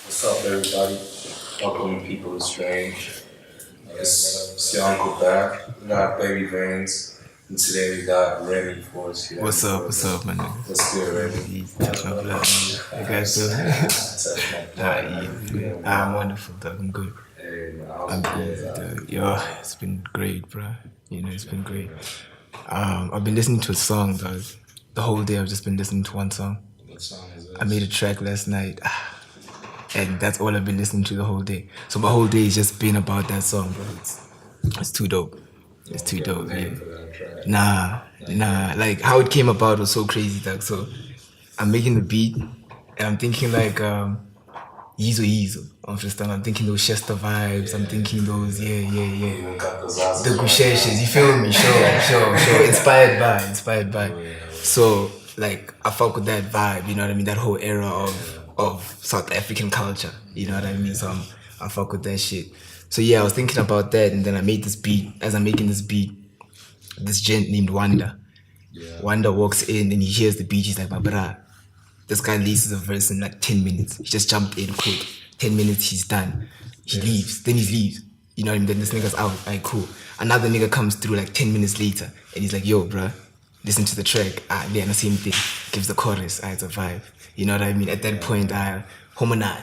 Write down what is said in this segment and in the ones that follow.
What's up, everybody? Welcome to People is Strange. It's your Uncle Bear. We got Baby Veins. And today we got Remy for us here. What's up? What's up, my niggas? What's good, Remy? Easy, touch my blood. You guys do? Touch my blood. Easy. I'm wonderful, dog. I'm good. Hey, man, I'm good, dog. Yo, it's been great, bro. You know, it's been great. I've been listening to a song, dog. The whole day I've just been listening to one song. What song is this? I made a track last night, and that's all I've been listening to the whole day. So my whole day has just been about that song, bro. It's too dope. It's too dope, yeah. Nah. Like how it came about was so crazy, dog. So I'm making the beat, and I'm thinking like Yizo. Understand? I'm thinking those Chester vibes. I'm thinking those You got those eyes. the Gusheshes. You feel me? Sure. Inspired by. So like I fuck with that vibe. You know what I mean? That whole era of South African culture. You know what I mean? So I fuck with that shit. So yeah, I was thinking about that, and then I made this beat. As I'm making this beat, this gent named Wanda. Wanda walks in and he hears the beat. He's like, "My brah, this guy releases a verse in like 10 minutes. He just jumped in quick. 10 minutes, he's done. He leaves. Then he leaves. You know what I mean? Then this nigga's out. Alright, cool. Another nigga comes through like 10 minutes later and he's like, yo, bruh, listen to the track. Yeah, the same thing. Gives the chorus. It's a vibe. You know what I mean? At that point, homonad.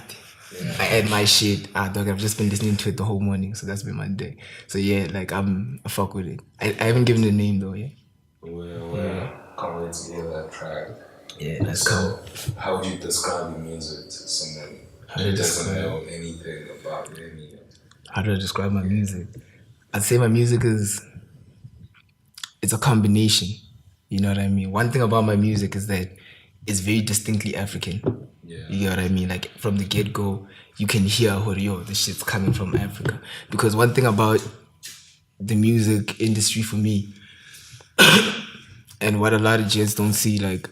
I add my shit. Dog, I've just been listening to it the whole morning. So that's been my day. So yeah, like I fuck with it. I haven't given it a name though, yeah? Can't wait to hear that track. Yeah, let's go. How would you describe your music to someone How who do you doesn't describe- know anything about Remy? How do I describe my music? I'd say my music it's a combination. You know what I mean? One thing about my music is that it's very distinctly African. You get what I mean? Like from the get-go, you can hear, yo, this shit's coming from Africa. Because one thing about the music industry for me, and what a lot of jets don't see, like,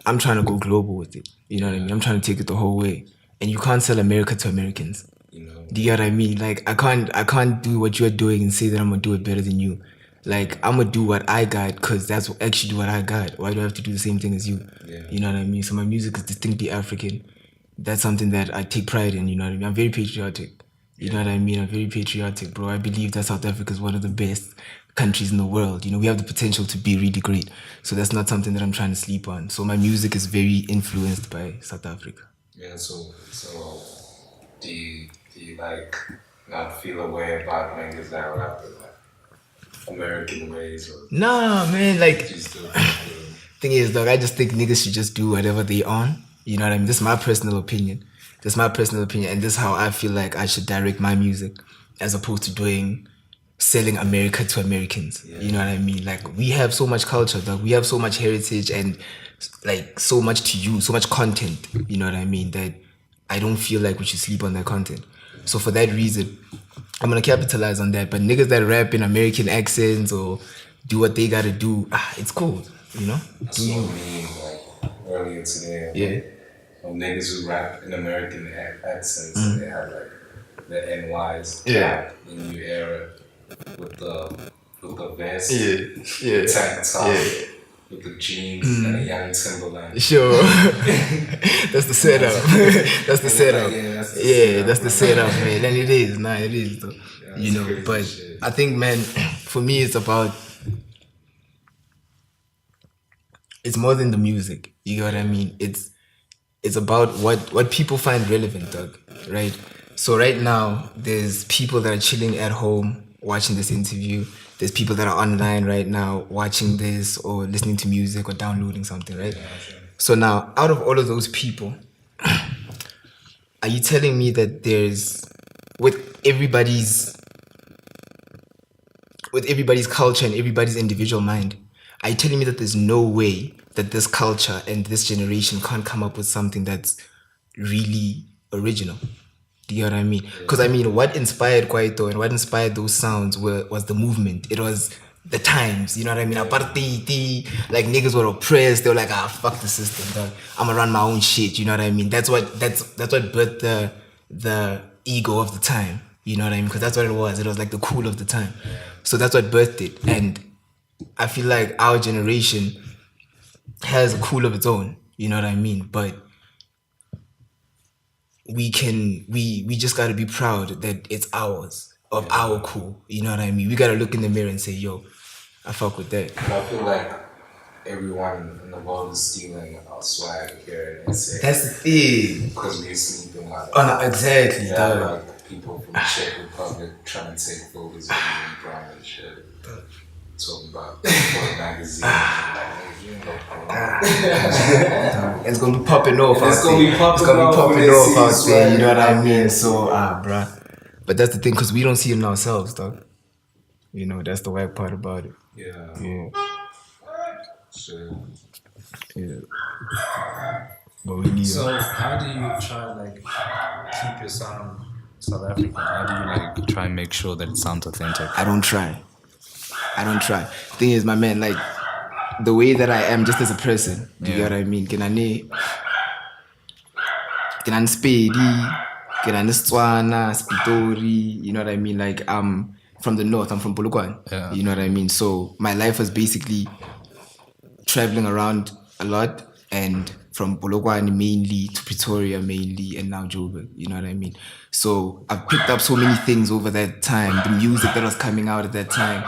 I'm trying to go global with it. You know what I mean? I'm trying to take it the whole way. And you can't sell America to Americans. Do you get what I mean? Like I can't do what you're doing and say that I'm gonna do it better than you. Like I'm gonna do what I got because that's actually what I got. Why do I have to do the same thing as you? You know what I mean? So my music is distinctly African. That's something that I take pride in, you know what I mean? I'm very patriotic. You know what I mean? I'm very patriotic, bro. I believe that South Africa is one of the best countries in the world. You know, we have the potential to be really great. So that's not something that I'm trying to sleep on. So my music is very influenced by South Africa. Yeah, so do you like not feel a way about niggas that rap with like American ways or Nah, man, like, you still thing is, dog, I just think niggas should just do whatever they on. You know what I mean? This is my personal opinion. And this is how I feel like I should direct my music as opposed to selling America to Americans. You know what I mean? Like, we have so much culture, dog. We have so much heritage and, like, so much to use, so much content. You know what I mean? That I don't feel like we should sleep on that content. So for that reason, I'm gonna capitalize on that. But niggas that rap in American accents or do what they gotta do, it's cool, you know? I saw a meme like earlier today. Niggas who rap in American accents, they had like the NYs in New Era with the vest, tank top, with the jeans and a young Timberland. Sure. That's the setup. That's the setup. That's the setup, man. And it is though. You know, but shit. I think, man, for me it's more than the music. You get what I mean? It's about what people find relevant, dog, right? So right now, there's people that are chilling at home watching this interview. There's people that are online right now watching this or listening to music or downloading something, right? So now, out of all of those people, are you telling me that with everybody's culture and everybody's individual mind, are you telling me that there's no way that this culture and this generation can't come up with something that's really original? Do you know what I mean? Because I mean, what inspired Kwaito and what inspired those sounds was the movement. It was the times, you know what I mean? Apartheid, like niggas were oppressed. They were like, fuck the system, dog. I'm gonna run my own shit. You know what I mean? That's what birthed the ego of the time. You know what I mean? Because that's what it was. It was like the cool of the time. So that's what birthed it. And I feel like our generation has a cool of its own. You know what I mean? But we just gotta be proud that it's ours, of our cool. You know what I mean? We gotta look in the mirror and say, yo, I fuck with that. But I feel like everyone in the world is stealing our swag here and say That's the thing. because we're sleeping on it. Oh no, exactly. Yeah, like people from the Czech Republic trying to take photos of me and Brown and shit. Talking about for a magazine. It's gonna be popping off. It's gonna be popping off out there. You know what I mean? So, bruh. But that's the thing, because we don't see it in ourselves, dog. You know, that's the whack part about it. Yeah. Sure. Yeah. But we need. So, how do you try like keep your sound South African? How do you like try and make sure that it sounds authentic? I don't try. Thing is, my man, like the way that I am, just as a person. Do you get what I mean? Can I Spedi? Can I Stswana, Spitori? You know what I mean? Like I'm from the north. I'm from Polokwane. Yeah. You know what I mean? So my life was basically traveling around a lot, and from Polokwane mainly to Pretoria mainly, and now Joburg. You know what I mean? So I've picked up so many things over that time. The music that was coming out at that time,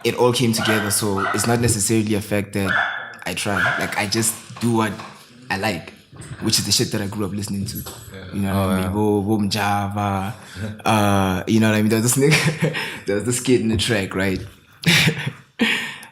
it all came together. So it's not necessarily a fact that I try. Like I just do what I like, which is the shit that I grew up listening to. You know what I mean? Boom Java. You know what I mean? There was this nigga, there was this kid in the track, right?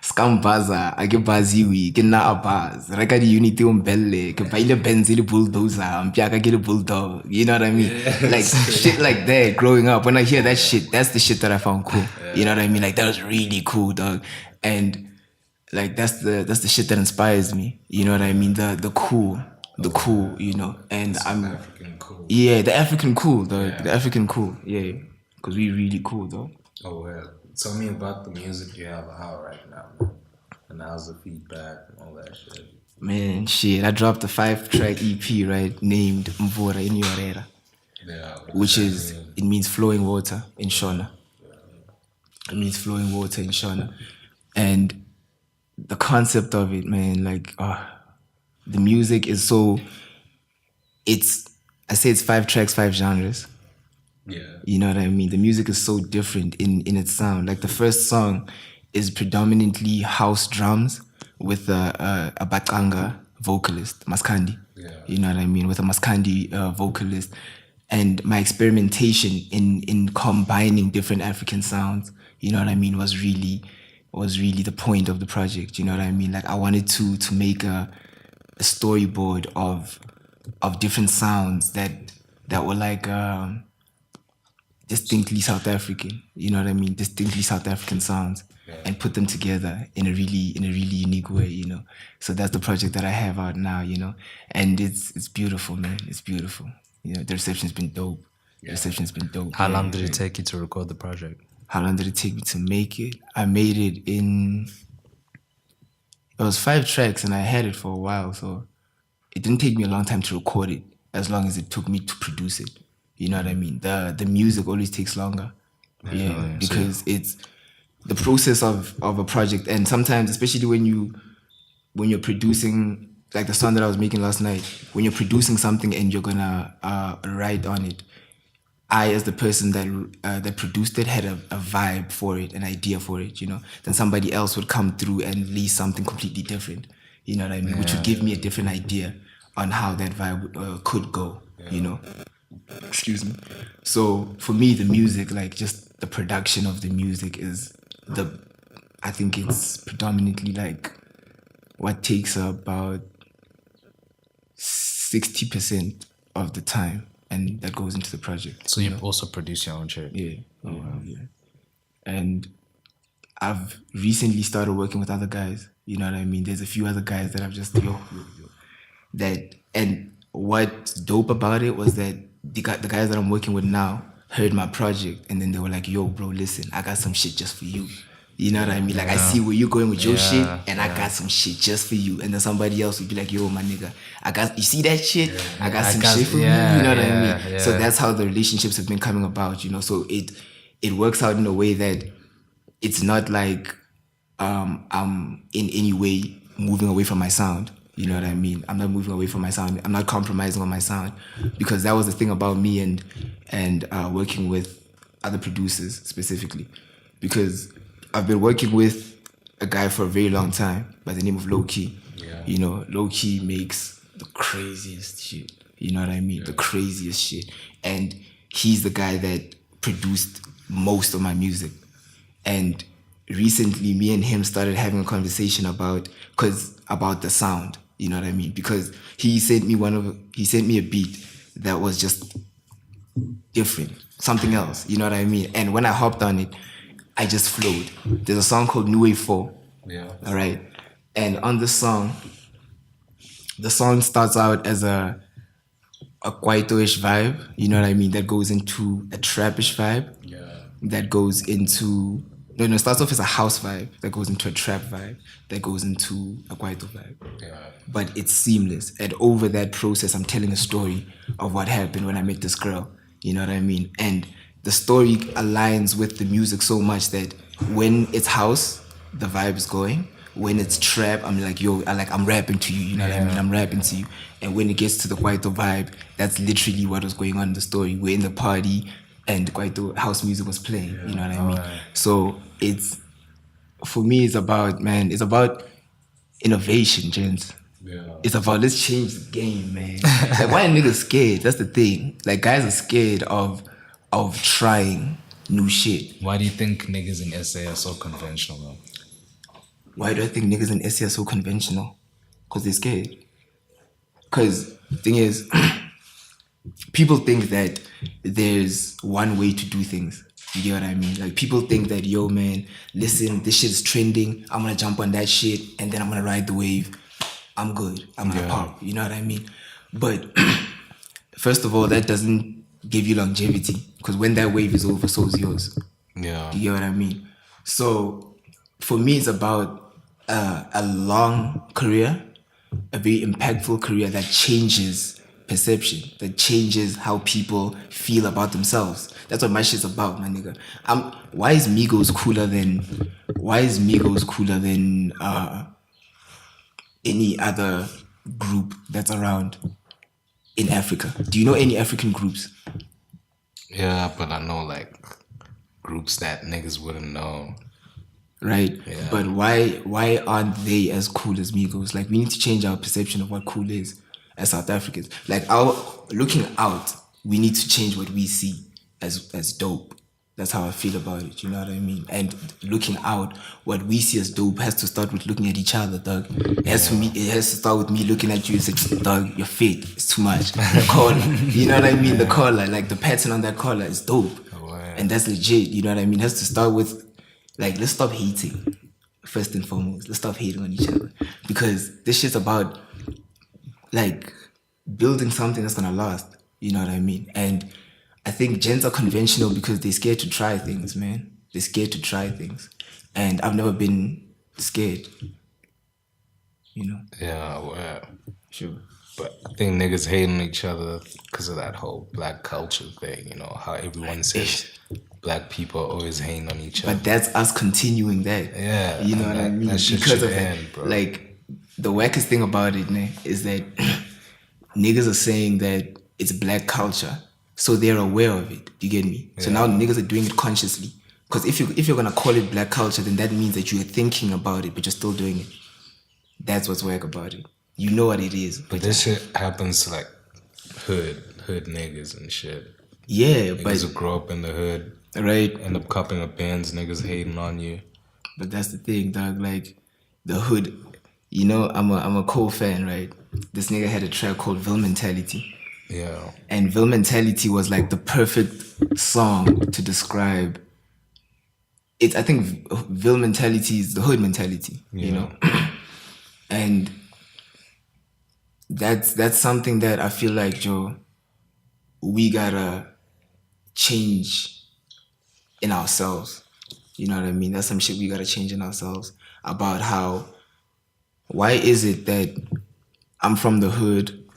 Scambaza, I get baziwi, get na abaz. Reka di unity umbelle, ke baile benzili bulldozer, mpiaka get a bulldog. You know what I mean? Like shit like that growing up. When I hear that shit, that's the shit that I found cool. You know what I mean? Like that was really cool, dog. And like that's the shit that inspires me. You know what I mean? The cool, you know. And I'm African cool. Yeah, the African cool, dog. The African cool, yeah. Because we really cool, dog. Oh well. Tell me about the music you have out right now, man. And how's the feedback and all that shit? Man, shit, I dropped a 5-track EP, right, named Mvura in Yorera. Yeah. Which is, it means flowing water in Shona. It means flowing water in Shona. And the concept of it, man, like, the music is so, I say it's 5 tracks, 5 genres. Yeah. You know what I mean? The music is so different in its sound. Like the first song is predominantly house drums with a Batanga vocalist, Maskandi. Yeah. You know what I mean? With a Maskandi vocalist. And my experimentation in combining different African sounds, you know what I mean, was really the point of the project. You know what I mean? Like I wanted to make a storyboard of different sounds that were like distinctly South African, you know what I mean? Distinctly South African sounds, and put them together in a really unique way, you know. So that's the project that I have out now, you know, and it's beautiful, man. It's beautiful. You know, the reception's been dope. The reception's been dope. How long did it take you to record the project? How long did it take me to make it? I made it it was 5 tracks, and I had it for a while, so it didn't take me a long time to record it, as long as it took me to produce it. You know what I mean? The music always takes longer. Yeah, because it's the process of a project, and sometimes, especially when you're producing, like the song that I was making last night, when you're producing something and you're gonna write on it, I, as the person that produced it, had a vibe for it, an idea for it, you know. Then somebody else would come through and release something completely different, you know what I mean? Which would give me a different idea on how that vibe could go, you know. Excuse me. So for me, the music, like just the production of the music is I think it's predominantly like what takes about 60% of the time, and that goes into the project. So you also produce your own shit? Yeah. And I've recently started working with other guys. You know what I mean? There's a few other guys that I've just that, and what's dope about it was that the guys that I'm working with now heard my project, and then they were like, yo, bro, listen, I got some shit just for you. You know what I mean? Like, I see where you're going with your shit, and I got some shit just for you. And then somebody else would be like, yo, my nigga, you see that shit? I got some shit for you. You know what I mean? Yeah. So that's how the relationships have been coming about, you know? So it works out in a way that it's not like I'm in any way moving away from my sound. You know what I mean? I'm not moving away from my sound. I'm not compromising on my sound, because that was the thing about me and working with other producers specifically, because I've been working with a guy for a very long time by the name of Low Key. Yeah. You know, Low Key makes the craziest shit. You know what I mean? The craziest shit. And he's the guy that produced most of my music. And recently, me and him started having a conversation about the sound. You know what I mean? Because he sent me a beat that was just different, something else. You know what I mean? And when I hopped on it, I just flowed. There's a song called New Wave 4. Yeah. All right. And on this song, the song starts out as a Kwaito-ish vibe, you know what I mean? That goes into a trap-ish vibe. Yeah. That goes into... No, it starts off as a house vibe. That goes into a trap vibe. That goes into a Kwaito vibe. Yeah. But it's seamless. And over that process, I'm telling a story of what happened when I met this girl. You know what I mean? And the story aligns with the music so much that when it's house, the vibe is going. When it's trap, I'm like, I'm rapping to you, you know what I mean? I'm rapping to you. And when it gets to the Kwaito vibe, that's literally what was going on in the story. We're in the party and Kwaito house music was playing, you know what I mean? Right. So for me, it's about innovation, gents. Yeah. It's about, let's change the game, man. Like, why are niggas scared? That's the thing. Like, guys are scared of trying new shit. Why do you think niggas in SA are so conventional, though? Why do I think niggas in SA are so conventional? Because they're scared. Because the thing is, people think that there's one way to do things. You get what I mean? Like, people think that, yo, man, listen, this shit is trending. I'm going to jump on that shit and then I'm going to ride the wave. I'm good. I'm going to pop. You know what I mean? But first of all, that doesn't give you longevity, because when that wave is over, so is yours. Yeah. You get what I mean? So for me, it's about a long career, a very impactful career that changes perception, that changes how people feel about themselves. That's what my shit's about, my nigga. Why is Migos cooler than any other group that's around in Africa? Do you know any African groups? Yeah, but I know like groups that niggas wouldn't know. Right? Yeah. But why aren't they as cool as Migos? Like, we need to change our perception of what cool is as South Africans. Like, looking out, we need to change what we see as dope. That's how I feel about it, you know what I mean? And looking out, what we see as dope has to start with looking at each other, dog. It has to start with me looking at you and say, dog, your fit is too much. The collar, you know what I mean? The collar, like the pattern on that collar is dope. And that's legit, you know what I mean? It has to start with, like, let's stop hating, first and foremost. Let's stop hating on each other. Because this shit's about, like, building something that's gonna last, you know what I mean? And I think gents are conventional because they're scared to try things, man. They're scared to try things. And I've never been scared. You know? Yeah, well. Sure. But I think niggas hating each other because of that whole black culture thing, you know, how everyone says black people are always hating on each other. But that's us continuing that. Yeah. You know what I mean? Because of that. Bro. Like, the wackest thing about it, man, is that niggas are saying that it's black culture. So they're aware of it. You get me? Yeah. So now niggas are doing it consciously. Because if you're gonna call it black culture, then that means that you're thinking about it, but you're still doing it. That's what's whack about it. You know what it is. But this shit happens to like hood niggas and shit. Yeah, niggas who grow up in the hood, right? End up cupping up bands, niggas hating on you. But that's the thing, dog. Like, the hood. You know, I'm a Cole fan, right? This nigga had a track called Ville Mentality. Yeah. And Ville Mentality was like the perfect song to describe it. I think Ville Mentality is the hood mentality, you know? And that's something that I feel like, Joe, we gotta change in ourselves. You know what I mean? That's some shit we gotta change in ourselves about why is it that I'm from the hood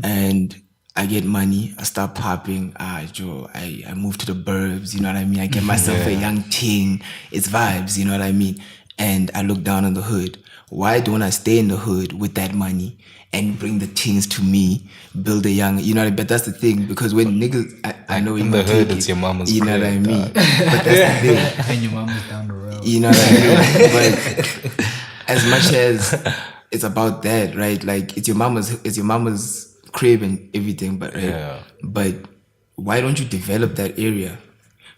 and I get money, I start popping, Joe, I move to the burbs, you know what I mean? I get myself a young ting, it's vibes, you know what I mean? And I look down on the hood. why don't I stay in the hood with that money and bring the things to me, build a young, you know what I mean? But that's the thing, because when niggas, I know in the hood, it's your mama's you know crib, what I mean? But that's the thing. And your mama's down the road. You know what I mean? But as much as it's about that, right? Like it's your mama's crib and everything, but right? Yeah. But why don't you develop that area?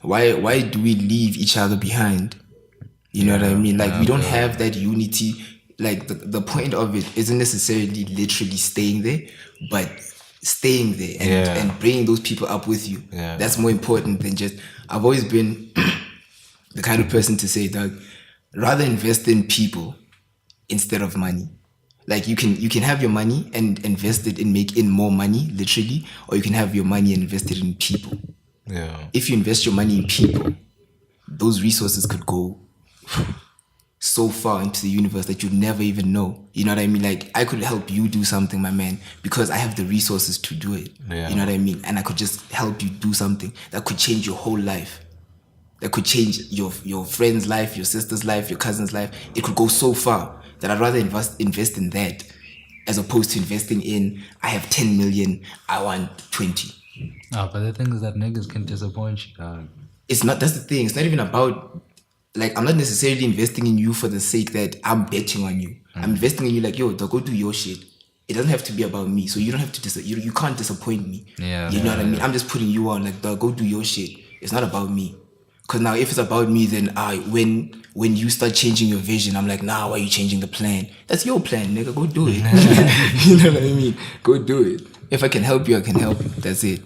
Why do we leave each other behind? You know what I mean? Like we don't have that unity. Like the point of it isn't necessarily literally staying there, but staying there and bringing those people up with you. Yeah. That's more important than just. I've always been the kind of person to say, Doug, rather invest in people instead of money. Like you can have your money and invest it in make in more money, literally, or you can have your money and invest it in people. Yeah. If you invest your money in people, those resources could go so far into the universe that you'd never even know. You know what I mean? Like I could help you do something, my man, because I have the resources to do it. Yeah. You know what I mean? And I could just help you do something that could change your whole life. That could change your friend's life, your sister's life, your cousin's life. It could go so far that I'd rather invest in that as opposed to investing in, I have 10 million, I want 20. But the thing is that niggas can disappoint you, dog. It's not, that's the thing. It's not even about, like, I'm not necessarily investing in you for the sake that I'm betting on you. I'm investing in you like, yo, go do your shit. It doesn't have to be about me. So you don't have to, you can't disappoint me. Yeah. You know what I mean? I'm just putting you on, like, go do your shit. It's not about me. Because now if it's about me, then when you start changing your vision, I'm like, nah, why are you changing the plan? That's your plan, nigga. Go do it. You know what I mean? Go do it. If I can help you, I can help. That's it.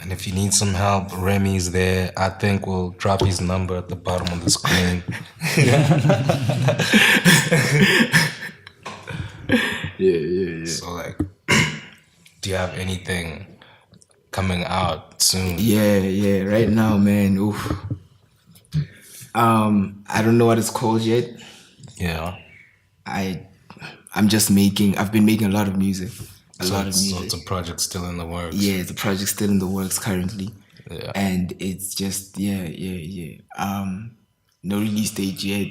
And if you need some help, Remy's there. I think we'll drop his number at the bottom of the screen. Yeah. So, like, do you have anything coming out soon? Yeah. Right now, man. Oof. I don't know what it's called yet. Yeah. I've been making a lot of music. So it's a project still in the works. Yeah, the project's still in the works currently. Yeah. And it's just yeah. No release date yet.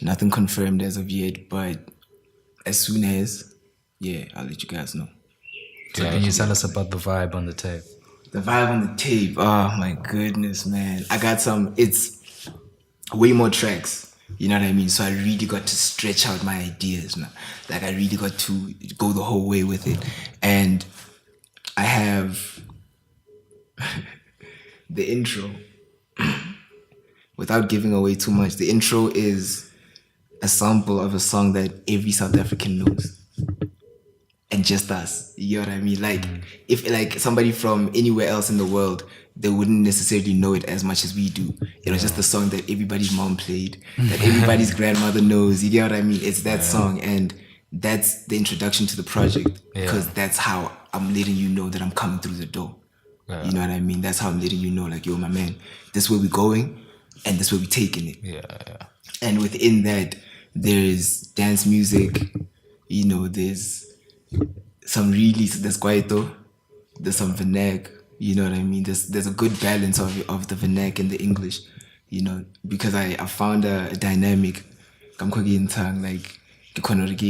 Nothing confirmed as of yet, but as soon as, I'll let you guys know. So can you tell us about the vibe on the tape? The vibe on the tape, oh my goodness, man. I got it's way more tracks. You know what I mean? So I really got to stretch out my ideas, man. Like I really got to go the whole way with it. And I have the intro. Without giving away too much, the intro is a sample of a song that every South African knows. And just us. You know what I mean? Like if like somebody from anywhere else in the world, they wouldn't necessarily know it as much as we do. It was just a song that everybody's mom played, that everybody's grandmother knows. You get what I mean? It's that song, and that's the introduction to the project, because that's how I'm letting you know that I'm coming through the door. You know what I mean? That's how I'm letting you know, like, yo, my man, this is where we're going, and this is where we're taking it. Yeah. And within that, there's dance music. You know, there's some really, there's kwaito, there's some vernac. You know what I mean? There's a good balance of the vernac and the English, you know, because I found a dynamic. I'm in tongue, like, you know what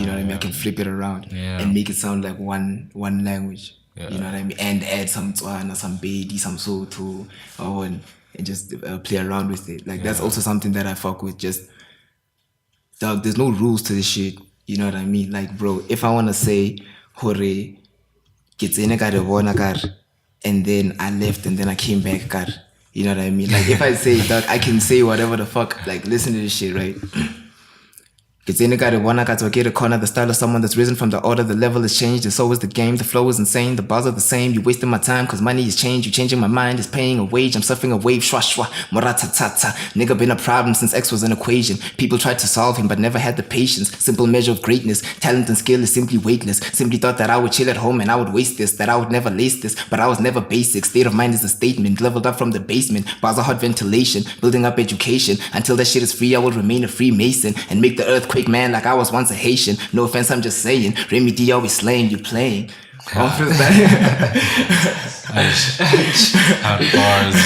I mean? I can flip it around and make it sound like one language. You know what I mean? And add some Tswana, some Bedi, some Soto, and just play around with it. Like, that's also something that I fuck with. Just, dog, there's no rules to this shit. You know what I mean? Like, bro, if I want to say, hore, and then I left and then I came back, car. You know what I mean? Like, if I say, dog, I can say whatever the fuck. Like, listen to this shit, right? The corner, the style of someone that's risen from the order, the level is changed, and so is the game. The flow is insane, the bars are the same. You wasting my time, cause money is changed. You changing my mind, is paying a wage. I'm suffering a wave, shwa shwa, moratatata. Nigga been a problem since X was an equation. People tried to solve him, but never had the patience. Simple measure of greatness, talent and skill is simply weightless. Simply thought that I would chill at home and I would waste this, that I would never lace this, but I was never basic. State of mind is a statement, leveled up from the basement. Bars are hot ventilation, building up education. Until that shit is free, I will remain a Freemason and make the earthquake man like I was once a Haitian. No offense, I'm just saying. Remy D always slaying, you playing. Out bars.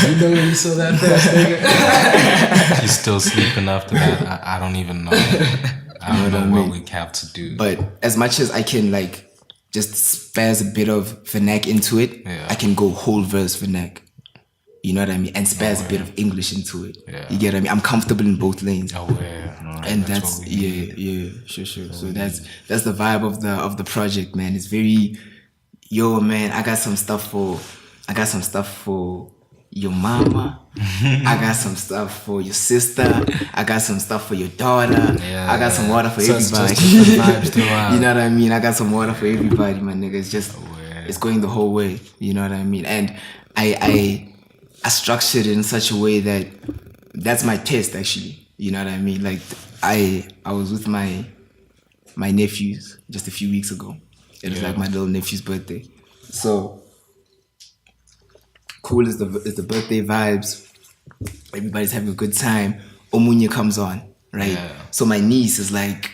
You know when you saw that fast nigga? He's still sleeping after that. I don't even know. I don't know what we have to do. But as much as I can like just spaz a bit of vernac into it, I can go whole verse vernac. You know what I mean? And spaz a bit of English into it. Yeah. You get what I mean? I'm comfortable in both lanes. Oh yeah. No, And that's sure. So that's the vibe of the project, man. It's very, yo, man. I got some stuff for your mama. I got some stuff for your sister. I got some stuff for your daughter. I got some water for everybody. You know what I mean? I got some water for everybody, my nigga. It's just it's going the whole way. You know what I mean? And I structured it in such a way that that's my test, actually. You know what I mean? Like I was with my nephews just a few weeks ago. It was like my little nephew's birthday. So cool is the birthday vibes. Everybody's having a good time. Omunya comes on, right? Yeah. So my niece is like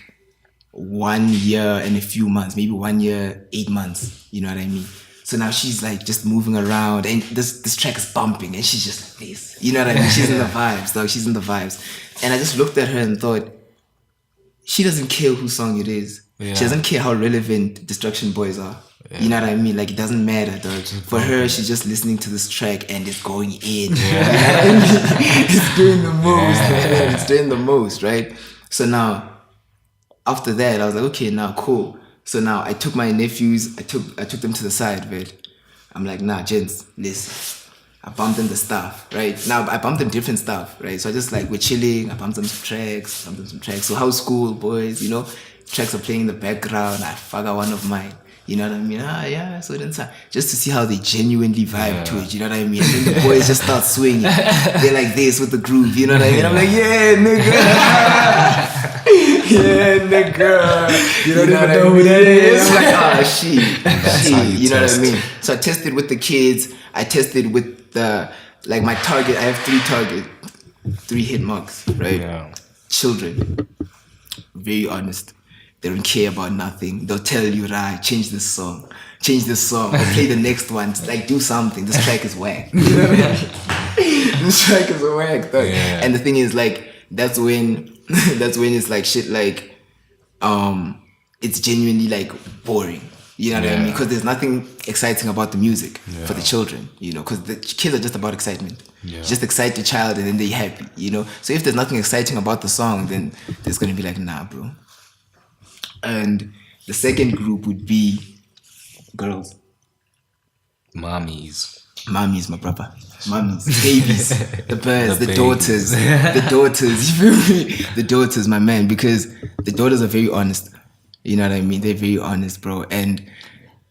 1 year and a few months, maybe 1 year, 8 months. You know what I mean? So now she's like just moving around, and this track is bumping, and she's just like this. You know what I mean? She's in the vibes, dog. She's in the vibes. And I just looked at her and thought, she doesn't care whose song it is. Yeah. She doesn't care how relevant Destruction Boys are. Yeah. You know what I mean? Like, it doesn't matter, dog. For her, she's just listening to this track and it's going in. Yeah. You know what I mean? It's doing the most. Yeah. It's doing the most, right? So now, after that, I was like, okay, now cool. So now I took my nephews, I took them to the side, right? I'm like, nah, gents, listen. I bumped them the stuff, right? Now I bumped them different stuff, right? So I just like, we're chilling, I bumped them some tracks. So how's school, boys? You know, tracks are playing in the background. I figure one of mine. You know what I mean? Yeah, so then just to see how they genuinely vibe to it, you know what I mean? And then the boys just start swinging. They're like this with the groove, you know what I mean? I'm like, yeah, nigga. Yeah, nigga. You don't even know who that is. I'm like, shit. You know what I mean? So I tested with the kids. I tested with my target. I have 3 hit marks, right? Yeah. Children. Very honest. They don't care about nothing. They'll tell you, right, change this song, or play the next one. Like, do something. This track is whack. You know what I mean? This track is whack, though. Yeah. And the thing is, like, that's when it's like shit, like, it's genuinely like boring. You know what I mean? Because there's nothing exciting about the music for the children, you know, because the kids are just about excitement. Yeah. Just excite the child and then they're happy, you know? So if there's nothing exciting about the song, then there's going to be like, nah, bro. And the second group would be girls. Mommies, my brother. Mommies, babies, the birds, the daughters, you feel me? The daughters, my man, because the daughters are very honest. You know what I mean? They're very honest, bro. And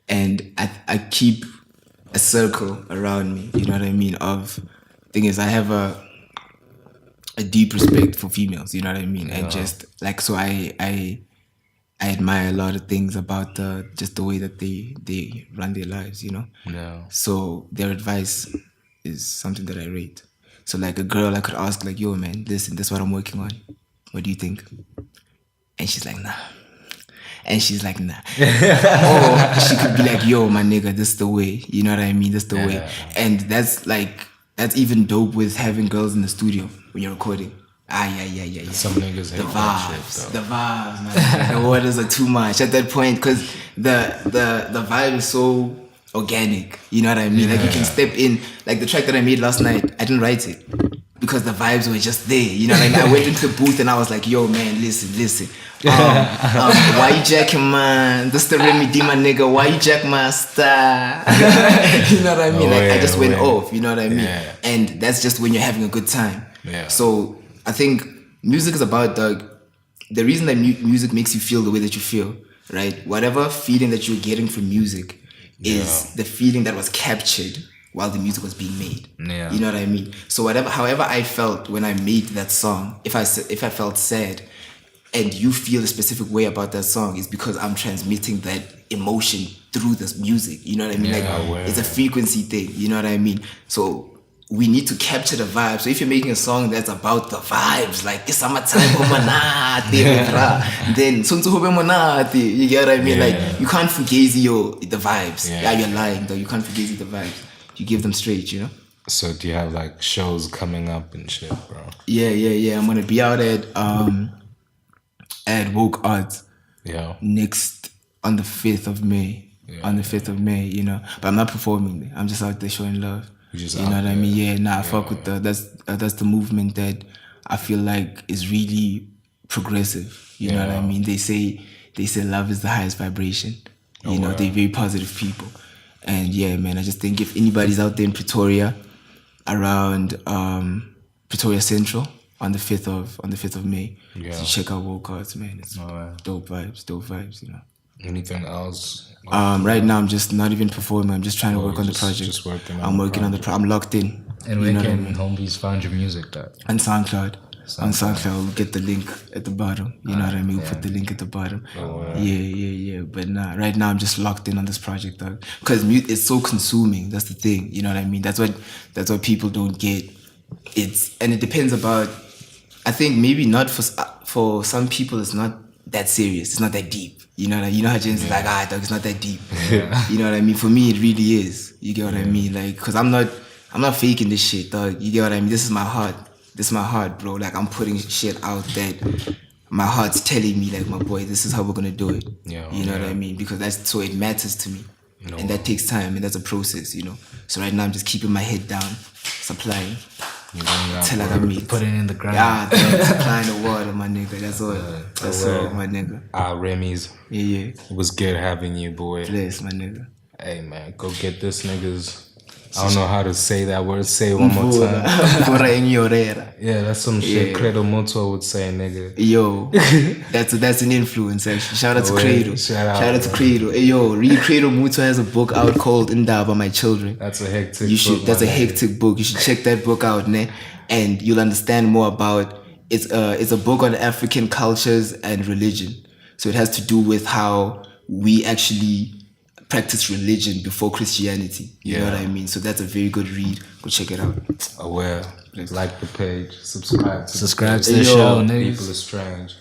I keep a circle around me, you know what I mean? Thing is, I have a deep respect for females, you know what I mean? And just like, so I admire a lot of things about just the way that they run their lives, you know? Yeah. So their advice is something that I rate. So like a girl, I could ask like, yo, man, listen, this is what I'm working on. What do you think? And she's like, nah. And she's like, nah. Or she could be like, yo, my nigga, this is the way. You know what I mean? This is the way. And that's even dope with having girls in the studio when you're recording. Yeah. Some niggas hate the vibes, man. The waters are too much at that point because the vibe is so organic. You know what I mean? Like you can step in. Like the track that I made last night, I didn't write it because the vibes were just there. You know what I mean? I went into the booth and I was like, yo, man, listen. Why you jacking, man? This the Remy D, my nigga. Why you jack my style? You know what I mean? I just went off. You know what I mean? Yeah. And that's just when you're having a good time. Yeah. So I think music is about the reason that music makes you feel the way that you feel, right? Whatever feeling that you're getting from music is the feeling that was captured while the music was being made. Yeah. You know what I mean? So however I felt when I made that song, if I felt sad and you feel a specific way about that song, is because I'm transmitting that emotion through this music. You know what I mean? It's a frequency thing. You know what I mean? So we need to capture the vibe. So if you're making a song that's about the vibes, like it's summertime, then you get what I mean? Like you can't fugazi the vibes. Yeah, you're lying though. You can't fugazi the vibes. You give them straight, you know? So do you have like shows coming up and shit, bro? Yeah. I'm gonna be out at at Woke Arts. Yeah. Next on the 5th of May. On the 5th of May, you know. But I'm not performing there. I'm just out there showing love. You know what I mean? Yeah, I fuck with that's the movement that I feel like is really progressive. You know what I mean? They say love is the highest vibration. You know, they're very positive people. And yeah, man, I just think if anybody's out there in Pretoria, around Pretoria Central on the 5th of May, so check out Woke Arts, man. It's dope vibes, you know. Anything else? Right now I'm just not even performing. I'm just trying to work on the project. Just working I'm working on the I'm locked in. And where can homies find your music at? On SoundCloud. On SoundCloud, we'll get the link at the bottom. You know what I mean? We'll put the link at the bottom. Yeah. But right now I'm just locked in on this project, dog. Because it's so consuming. That's the thing. You know what I mean? That's what people don't get. It depends about. I think maybe not for some people. It's not that serious. It's not that deep. You know how James is like, dog, it's not that deep. You know what I mean? For me, it really is. You get what I mean? Like, cause I'm not faking this shit, dog. You get what I mean? This is my heart. This is my heart, bro. Like, I'm putting shit out that my heart's telling me, like, my boy, this is how we're gonna do it. You know what I mean? Because so it matters to me. And that takes time, and that's a process, you know. So right now I'm just keeping my head down, supplying. Till I got me. Putting in the ground. Yeah, supplying the water, my nigga. That's all. That's all, my nigga. Remy's. Yeah. It was good having you, boy. Bless, my nigga. Hey, man, go get this nigga's. I don't know how to say that word. Say it one more time. Yeah, that's some shit Credo Mutuo would say, nigga. Yo, that's an influence, actually. Shout out to Credo. Shout out to Credo. Hey, yo, read Credo Mutuo has a book out called Indaba My Children. That's a hectic book. That's a hectic book. You should check that book out, ne? And you'll understand more about it's a book on African cultures and religion. So it has to do with how we actually practice religion before Christianity. You know what I mean? So that's a very good read. Go check it out. Like the page. Subscribe to the show, People are strange.